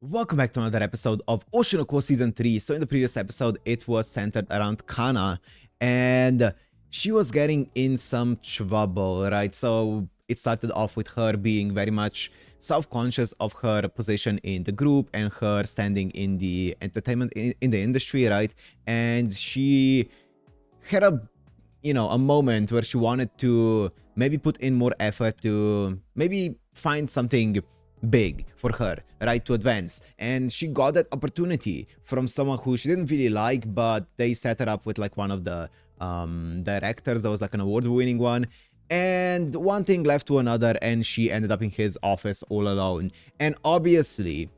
Welcome back to another episode of Oshi no Season 3. So in the previous episode, it was centered around Kana, and she was getting in some trouble, right? So it started off with her being very much self-conscious of her position in the group and her standing in the entertainment in the industry, right? And she had a moment where she wanted to maybe put in more effort to maybe find something big for her, right, to advance. And she got that opportunity from someone who she didn't really like, but they set her up with like one of the directors that was like an award-winning one. And one thing left to another, and she ended up in his office all alone. And obviously,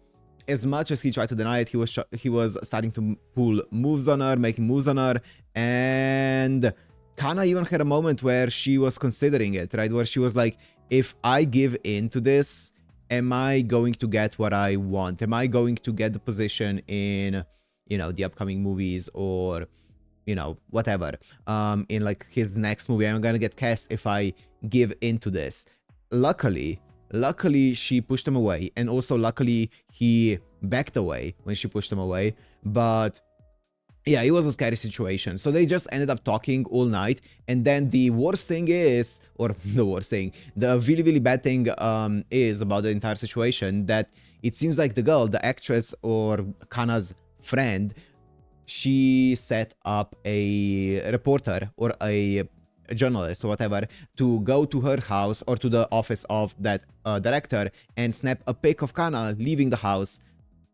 as much as he tried to deny it, he was starting to pull moves on her, making moves on her, and Kana even had a moment where she was considering it, right? Where she was like, if I give in to this, am I going to get what I want? Am I going to get the position in, the upcoming movies or, whatever, in like his next movie? I'm gonna get cast if I give into this. Luckily, she pushed him away, and also luckily he backed away when she pushed him away. But yeah, it was a scary situation. So they just ended up talking all night, and then the worst thing is, or the worst thing, the really bad thing is about the entire situation that it seems like the girl, the actress or Kana's friend, she set up a reporter or a journalist or whatever to go to her house or to the office of that director and snap a pic of Kana leaving the house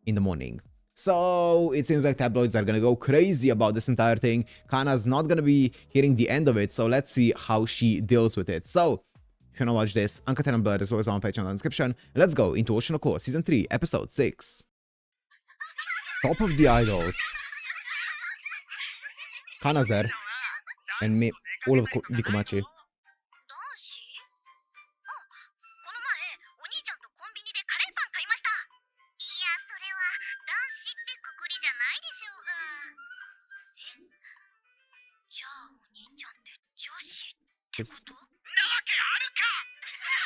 in the morning. So it seems like tabloids are gonna go crazy about this entire thing. Kana's not gonna be hearing the end of it, so let's see how she deals with it. So, if you wanna watch this, Uncut and Blurred is always on Patreon in the description. Let's go into Oshi no Ko Season 3, Episode 6. Top of the Idols. Kana's there. And me, all of Bikumachi.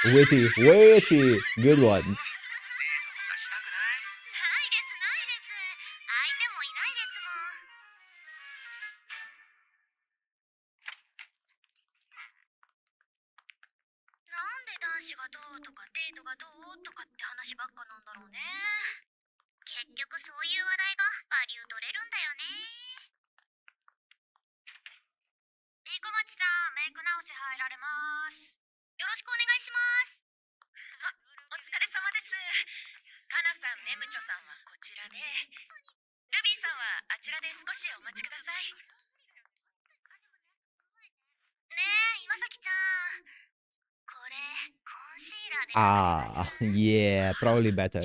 ウェティ、ウェティ、good one。Ah, yeah, probably better.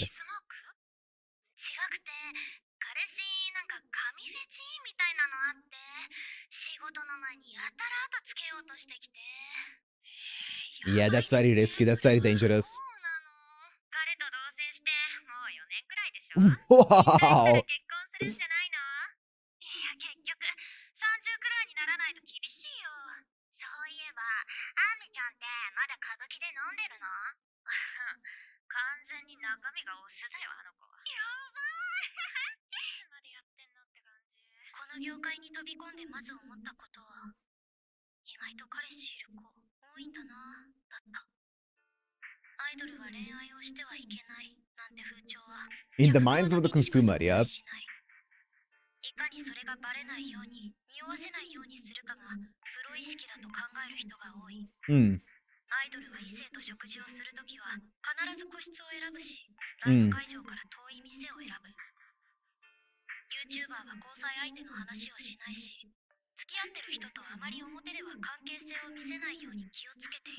Yeah, that's very risky, that's very dangerous. Wow! In the minds of the consumer, yep. Mm. Mm.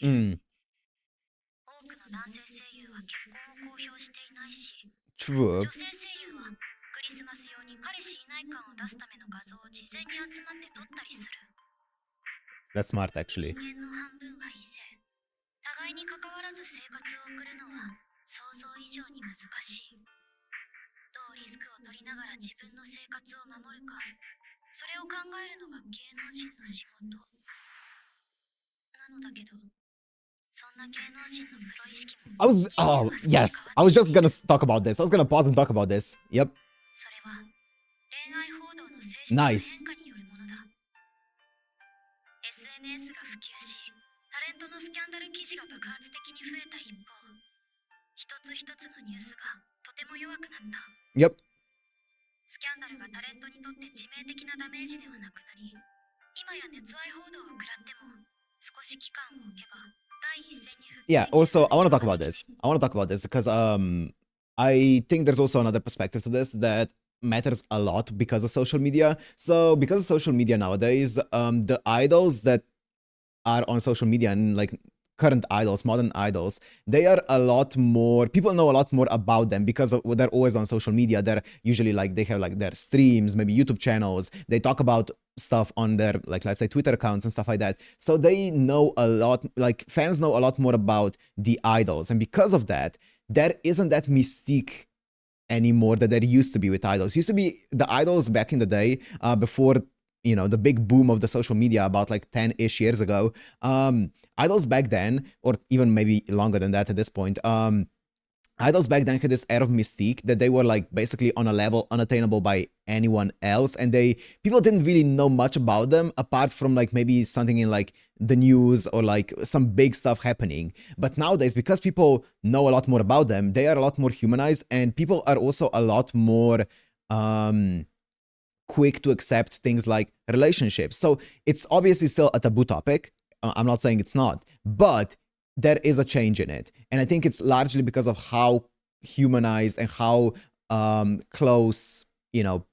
Mm. True. That's smart, actually. Oh, yes. I was just gonna talk about this. I was gonna pause and talk about this. Yep. Nice. Yep. Yeah, also I want to talk about this. I want to talk about this because I think there's also another perspective to this that matters a lot because of social media. So because of social media nowadays, the idols that are on social media and like current idols, modern idols, they are a lot more, people know a lot more about them because of, they're always on social media. They're usually like, they have like their streams, maybe YouTube channels. They talk about stuff on their, like, let's say Twitter accounts and stuff like that. So they know a lot, like fans know a lot more about the idols. And because of that, there isn't that mystique anymore that there used to be with idols. Used to be the idols back in the day, before the big boom of the social media about like 10-ish years ago. Idols back then, or even maybe longer than that at this point, idols back then had this air of mystique that they were like basically on a level unattainable by anyone else, and people didn't really know much about them apart from like maybe something in like the news or like some big stuff happening. But nowadays, because people know a lot more about them, they are a lot more humanized, and people are also a lot more quick to accept things like relationships. So it's obviously still a taboo topic. I'm not saying it's not, but there is a change in it. And I think it's largely because of how humanized and how close,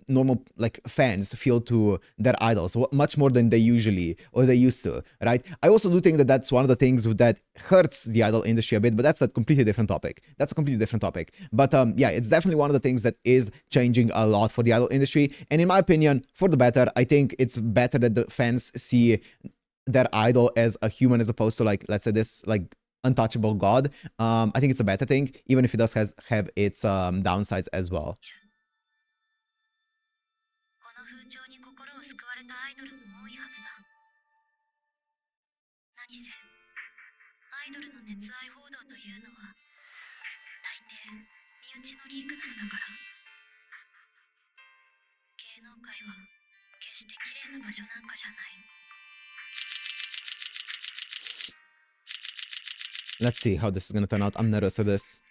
normal like fans feel to their idols much more than they usually or they used to, right? I also do think that that's one of the things that hurts the idol industry a bit, but that's a completely different topic. But yeah, it's definitely one of the things that is changing a lot for the idol industry. And in my opinion, for the better. I think it's better that the fans see their idol as a human as opposed to like, let's say, this like untouchable god. I think it's a better thing, even if it does have its downsides as well. Let's see how this is gonna turn out. I'm nervous for this.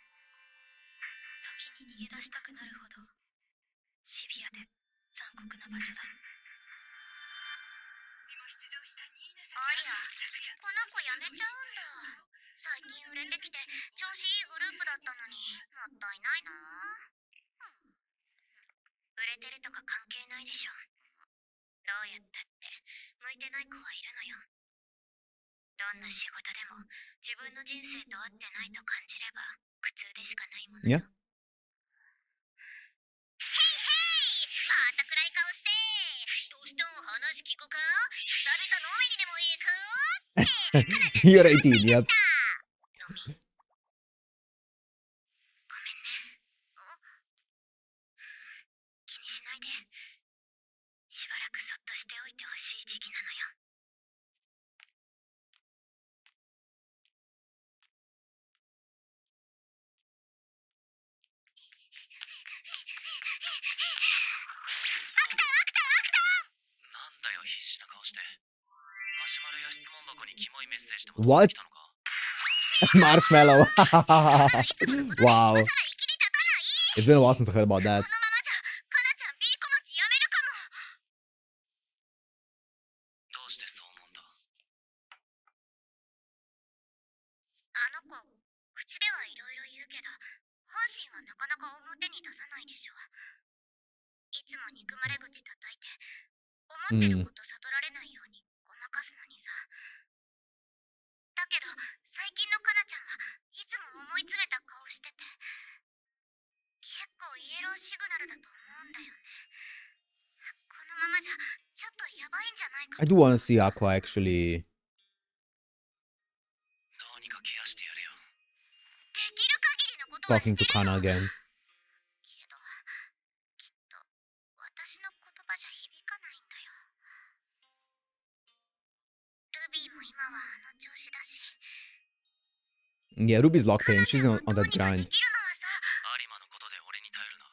Yeah. You're 18, yep. What? Marshmallow. Wow. It's been a while since I heard about that. Mm. I do want to see Aqua actually talking to Kana again. Yeah, Ruby's locked in. She's on that grind. 有馬のことで俺に頼るな。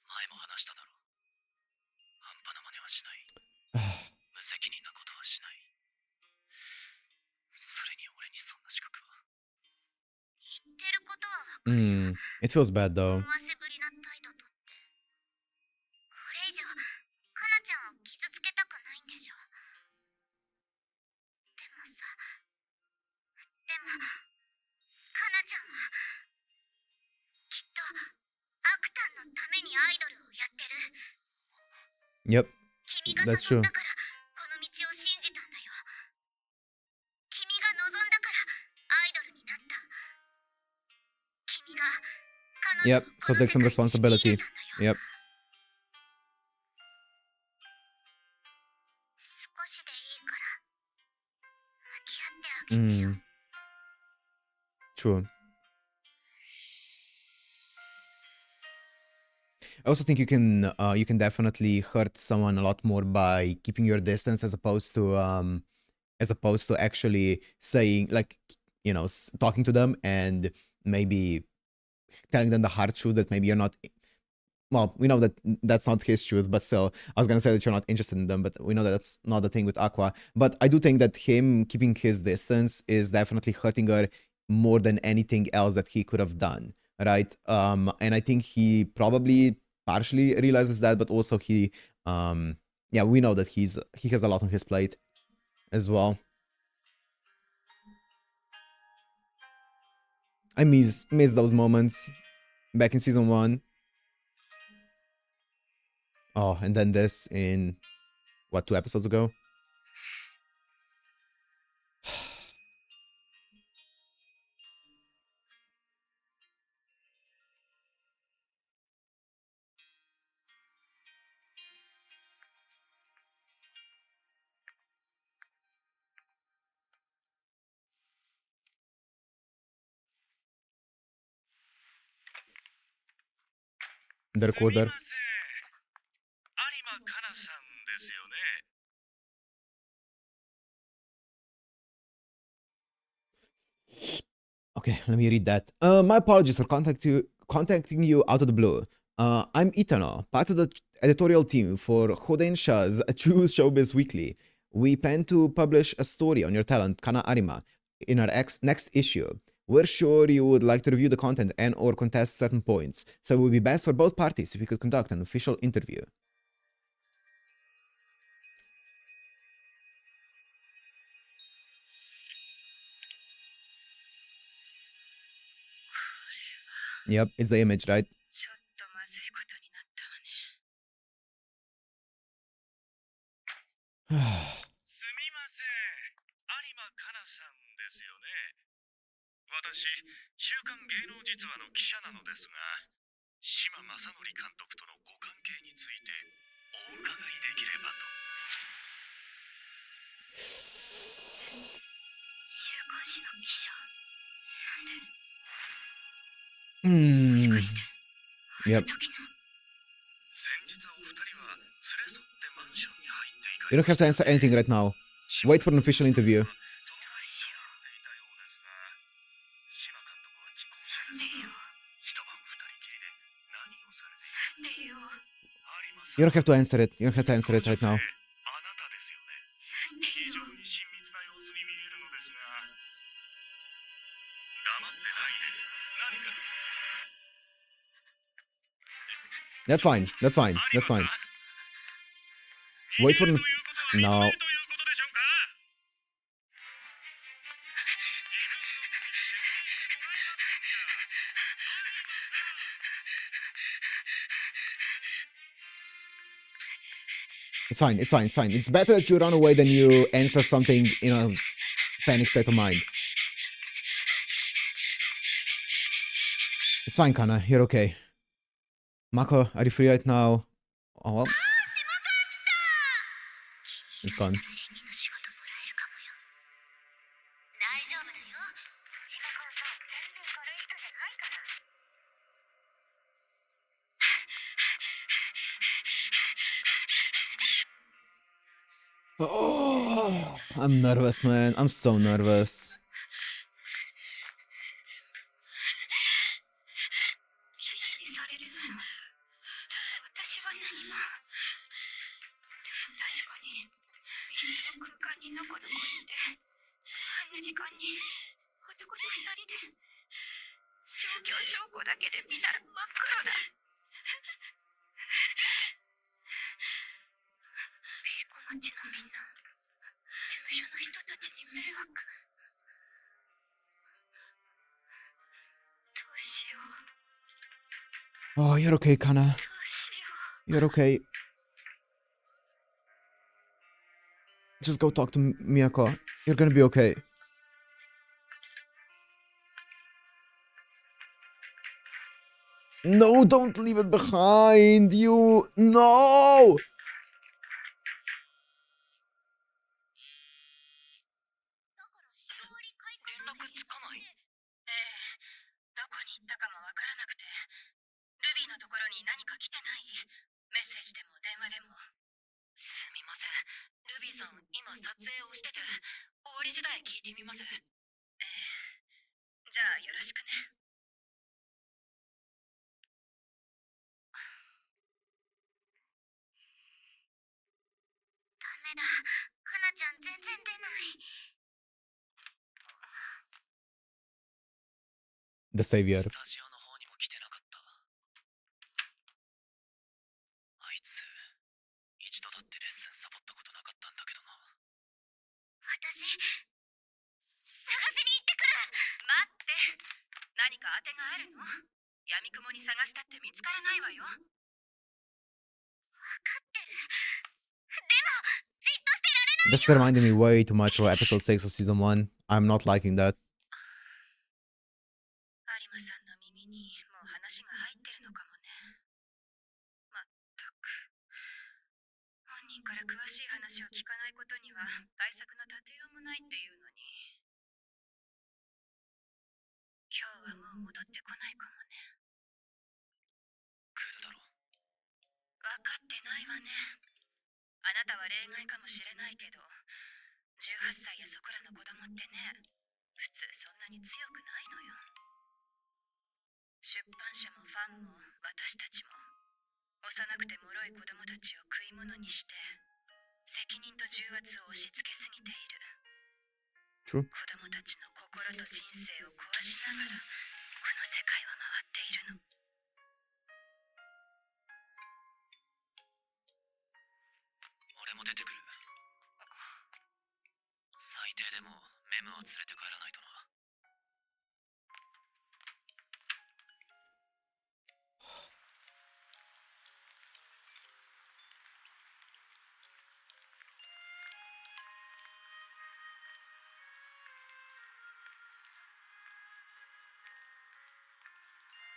前も話しただろ。半端な真似はしない。無責任なことはしない。それに俺にそんな資格は。言ってることはわかる。It feels bad though. 思わせぶりな態度とって。これ以上、かなちゃんを傷つけたくないんでしょ。でもさ、でも、かなちゃんは、きっと、アクタンのためにアイドルをやってる。 Yep, 君が that's 望ん true. だから、この道を信じたんだよ。君が望んだから、アイドルになった。君が、彼女 Yep, so take some responsibility. Yep. 少しでいいから、向き合ってあげてよ。True. I also think you can definitely hurt someone a lot more by keeping your distance as opposed to actually saying, like, you know, talking to them and maybe telling them the hard truth that maybe you're not. Well, we know that that's not his truth, but still, I was gonna say that you're not interested in them, but we know that that's not the thing with Aqua. But I do think that him keeping his distance is definitely hurting her more than anything else that he could have done, right? And I think he probably partially realizes that, but also yeah, we know that he has a lot on his plate as well. I miss those moments back in season 1. Oh, and then this in, what, 2 episodes ago? The recorder. Okay, let me read that. My apologies for contacting you out of the blue. I'm Itano, part of the editorial team for Hodensha's True Showbiz Weekly. We plan to publish a story on your talent, Kana Arima, in our next issue. We're sure you would like to review the content and or contest certain points, so it would be best for both parties if we could conduct an official interview. Yep, it's the image, right? ちょっとまずいことになったわね。すみません。有馬かなさんですよね。私、週刊芸能実話の記者なのですが、島正則監督とのご関係についてお伺いできればと。週刊誌の記者なんで。もしかして、Yep. 先日お二人は連れ添ってマンションに入っていか You don't have to answer anything right now. Wait for an official interview. その話をっていたようですが、島監督は既婚者ですが、一晩二人きりで何をされているの？ You don't have to answer it. You don't have to answer it right now. あなたですよね。非常に親密な様子に見えるのですが、黙ってないで何か。 That's fine. That's fine. That's fine. Wait for an... No. It's fine. It's fine. It's fine. It's better that you run away than you answer something in a panic state of mind. It's fine, Kana. You're okay. Mako, are you free right now? Oh, well. It's gone. Oh, I'm nervous, man. I'm so nervous. な時間に男と二人で状況証拠だけで見たら真っ黒だ。ビーコ町のみんな、事務所の人たちに迷惑。どうしよう。 Oh, you're okay, Kana. どうしよう。 You're okay. Just go talk to Miyako. You're gonna be okay. No, don't leave it behind. You. No! 連絡つかない。ええ、どこに行ったかもわからなくて。ルビーのところに何か来てない？メッセージでも電話でも。すみません。ルビーさん、今撮影をしてて、終わり次第聞いてみます。ええ、じゃあよろしくね。ダメだ。かなちゃん全然出ない。The savior. スタジオの方にも来てなかった。あいつ、一度だってレッスンサボったことなかったんだけどな。私、探しに行ってくる。待って。何か当てがあるの？闇雲に探したって見つからないわよ。わかってる。でも、じっとしてられない。 This reminded me way too much of episode 6 of season 1. I'm not liking that. 有馬さんの耳にもう話が入ってるのかもね。まったく。本人から詳しい話を聞かないことには対策の立てようもないっていうのに。今日はもう戻ってこないかもね。来るだろ。分かってないわね。あなたは例外かもしれないけど、18歳やそこらの子供ってね、普通そんなに強くないのよ。出版社もファンも私たちも、幼くて脆い子供たちを食い物にして、責任と重圧を押し付けすぎている。 True. 子供たちの心と人生を壊しながら、この世界は回っているの。俺も出てくる。最低でもメムは連れて帰らないとな。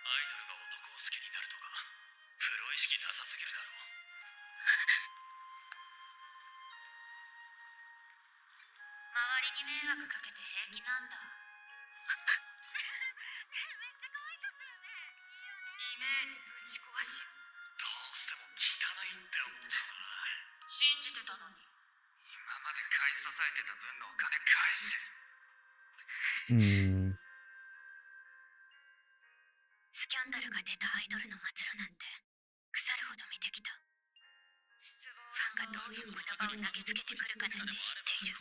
アイドルが男を好きになるとか、プロ意識なさすぎるだろ。周りに迷惑かけて平気なんだ。めっちゃ可愛かったよね。イメージぶち壊し。どうしても汚いって思っちゃうな。信じてたのに。今まで買い支えてた分のお金返して。Hmm. スキャンダルが出たアイドルの末路なんて腐るほど見てきた。ファンがどういう言葉を投げつけてくるかなんて知っている。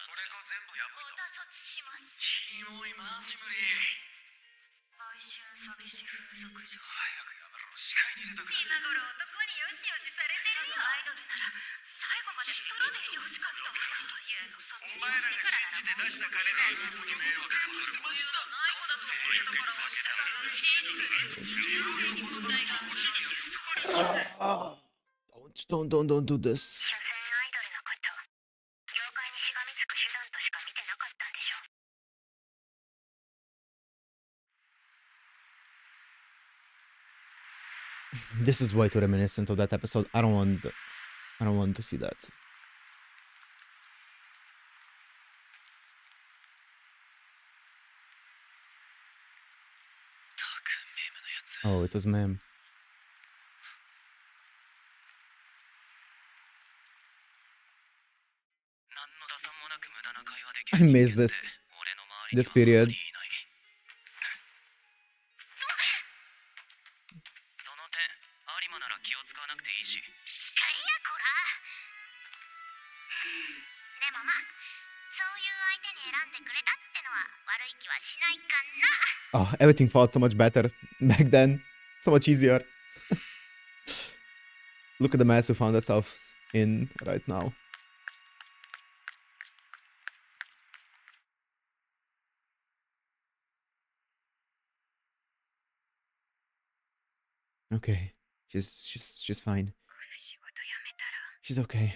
俺が全部やおったたそつします。キモいマジ無理。売春詐欺師風俗嬢。早くやめろ。視界に入れたくない。今頃男によしよしされてるよ。アイドルなら最後まで取らねえでほしかった。いや、卒業お前らしてがからなら信じて出した金で男に迷惑かけてました。ない子だと思ってたから押したらシンプル。人生に問題がある。 Don't do this. 所詮アイドルのこと、業界にしがみつく手段としか見てなかったんでしょ。 This is way too reminiscent of that episode. I don't want to see that. Oh, it was Mem. I miss this period. その点、有馬なら気を使わなくていいし。いやこら。でもまあ、そういう相手に Oh, everything felt so much better back then. So much easier. Look at the mess we found ourselves in right now. Okay. She's fine. She's okay.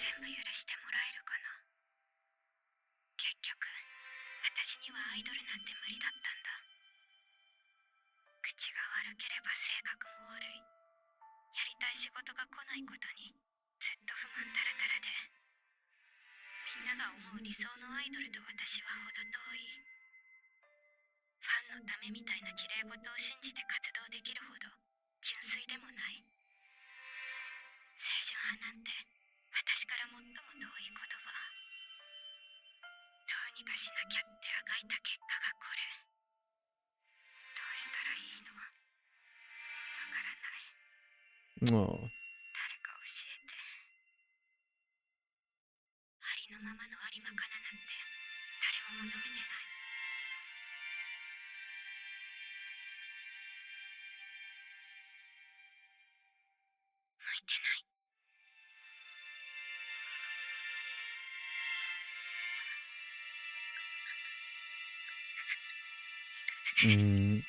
Oh. Mm.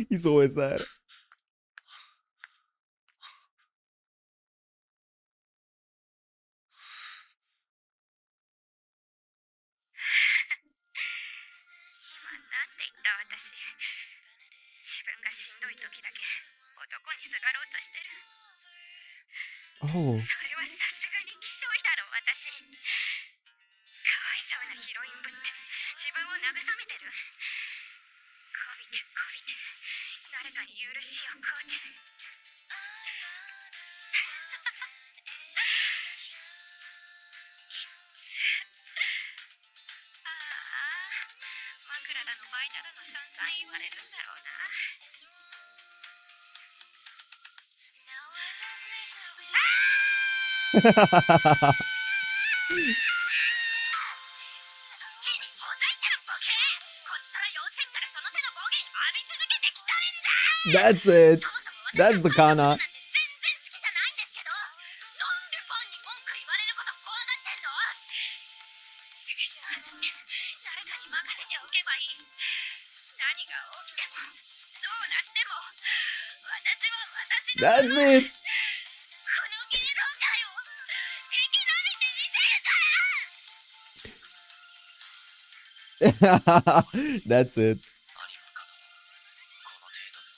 He's always there. Oh. That's it. That's the Kana. That's it. That's it.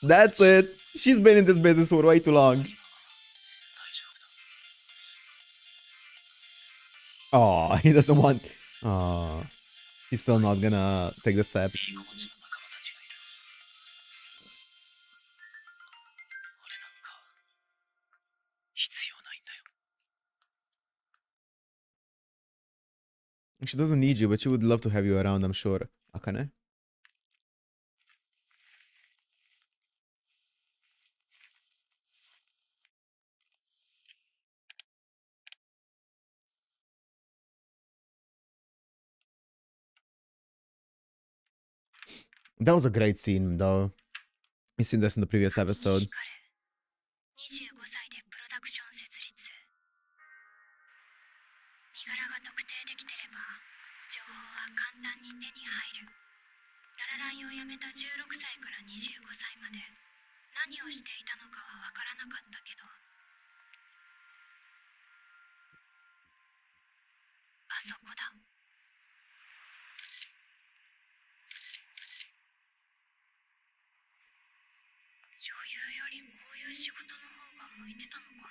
That's it. She's been in this business for way too long. Oh, he doesn't want. Oh, he's still not gonna take the step. She doesn't need you, but she would love to have you around, I'm sure. Akane? That was a great scene, though. You seen this in the previous episode.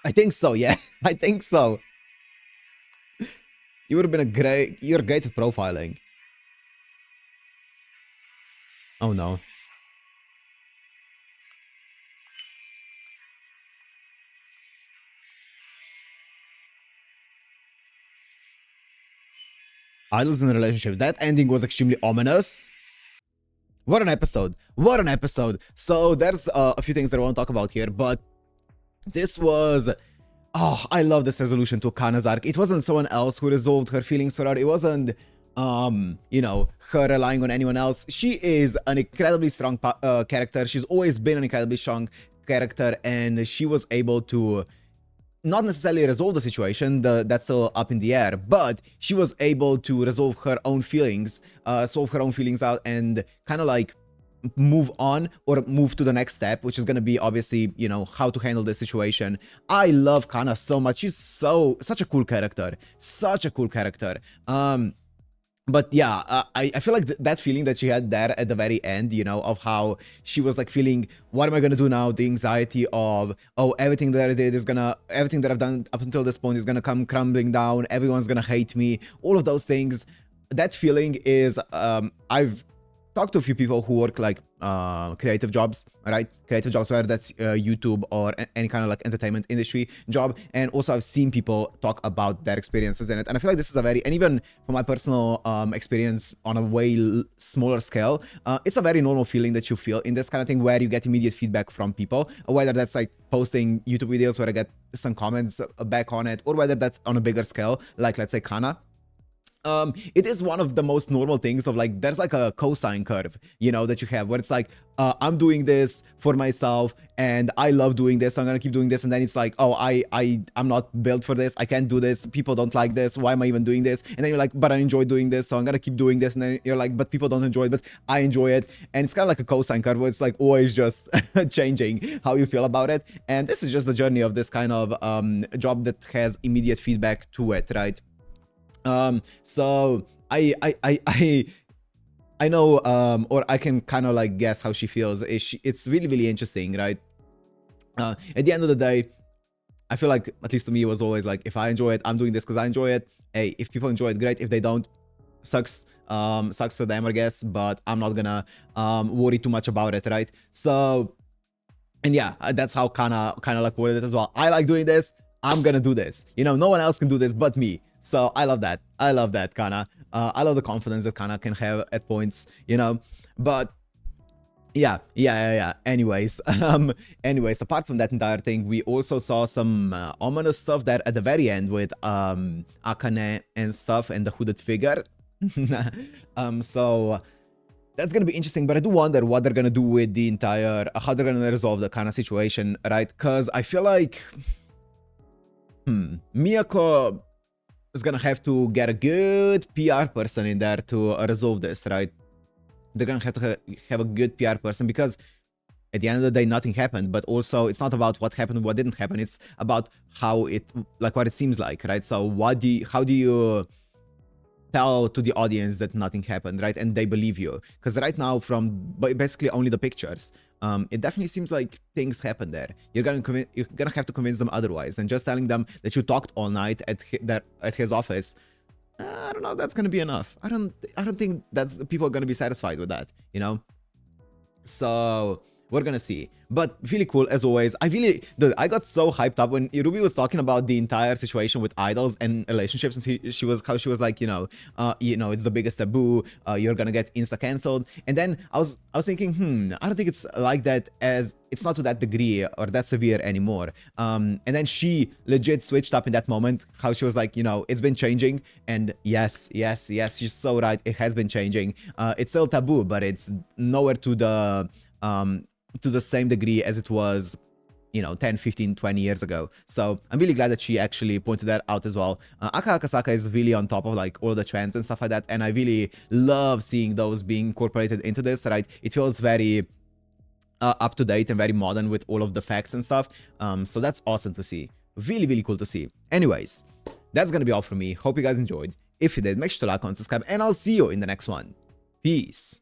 I think so, yeah. I think so. You would have been you're great at profiling. Oh no. Idols in a relationship. That ending was extremely ominous. What an episode. What an episode. So there's a few things that I want to talk about here, but this was... Oh, I love this resolution to Kana's arc. It wasn't someone else who resolved her feelings for her. It wasn't, you know, her relying on anyone else. She is an incredibly strong character. She's always been an incredibly strong character, and she was able to not necessarily resolve the situation, that's still up in the air, but she was able to resolve her own feelings, solve her own feelings out, and kind of like move on or move to the next step, which is going to be obviously, you know, how to handle this situation. I love Kana so much. She's such a cool character, such a cool character. But yeah, I feel like that feeling that she had there at the very end, you know, of how she was like feeling, what am I gonna do now? The anxiety of, oh, everything that I did is gonna, everything that I've done up until this point is gonna come crumbling down. Everyone's gonna hate me. All of those things. That feeling is, I've talked to a few people who work like creative jobs, right? Creative jobs, whether that's YouTube or any kind of like entertainment industry job. And also I've seen people talk about their experiences in it. And I feel like this is a very, and even from my personal experience on a way smaller scale, it's a very normal feeling that you feel in this kind of thing where you get immediate feedback from people, whether that's like posting YouTube videos where I get some comments back on it, or whether that's on a bigger scale, like let's say Kana. It is one of the most normal things of like, there's like a cosine curve, you know, that you have where it's like, I'm doing this for myself and I love doing this, I'm gonna keep doing this, and then it's like, oh, I'm not built for this, I can't do this, people don't like this, why am I even doing this? And then you're like, but I enjoy doing this, so I'm gonna keep doing this, and then you're like, but people don't enjoy it, but I enjoy it. And it's kind of like a cosine curve where it's like always just changing how you feel about it. And this is just the journey of this kind of job that has immediate feedback to it, right? So I know, or I can kind of like guess how she feels. It's really, really interesting, right? At the end of the day, I feel like, at least to me, it was always like, if I enjoy it, I'm doing this because I enjoy it. Hey, if people enjoy it, great. If they don't, sucks to them, I guess, but I'm not gonna worry too much about it, right? So, and yeah, that's how kind of like worded it as well. I like doing this, I'm gonna do this. You know, no one else can do this but me. So I love that. I love that, Kana. I love the confidence that Kana can have at points, you know. But yeah. Anyways, apart from that entire thing, we also saw some ominous stuff there at the very end with Akane and stuff and the hooded figure. So that's gonna be interesting, but I do wonder what they're gonna do with the entire, how they're gonna resolve the Kana situation, right? Because I feel like Miyako is gonna have to get a good PR person in there to resolve this, right? They're gonna have to have a good PR person, because at the end of the day, nothing happened, but also it's not about what happened, what didn't happen. It's about how it, like what it seems like, right? So how do you tell to the audience that nothing happened, right? And they believe you, because right now, from basically only the pictures, it definitely seems like things happened there. You're gonna have to convince them otherwise, and just telling them that you talked all night at his office, I don't know, that's gonna be enough. I don't think that's people are gonna be satisfied with that, you know. So we're gonna see. But really cool as always. Dude, I got so hyped up when Ruby was talking about the entire situation with idols and relationships, and she was like, you know, it's the biggest taboo. You're gonna get insta cancelled. And then I was thinking, I don't think it's like that, as it's not to that degree or that severe anymore. And then she legit switched up in that moment, how she was like, you know, it's been changing. And yes, she's so right. It has been changing. It's still taboo, but it's nowhere to the same degree as it was, you know, 10, 15, 20 years ago. So I'm really glad that she actually pointed that out as well. Aka Akasaka is really on top of like all the trends and stuff like that, and I really love seeing those being incorporated into this, right? It feels very up to date and very modern with all of the facts and stuff. So that's awesome to see. Really, really cool to see. Anyways, that's gonna be all from me. Hope you guys enjoyed. If you did, make sure to like, comment, subscribe, and I'll see you in the next one. Peace.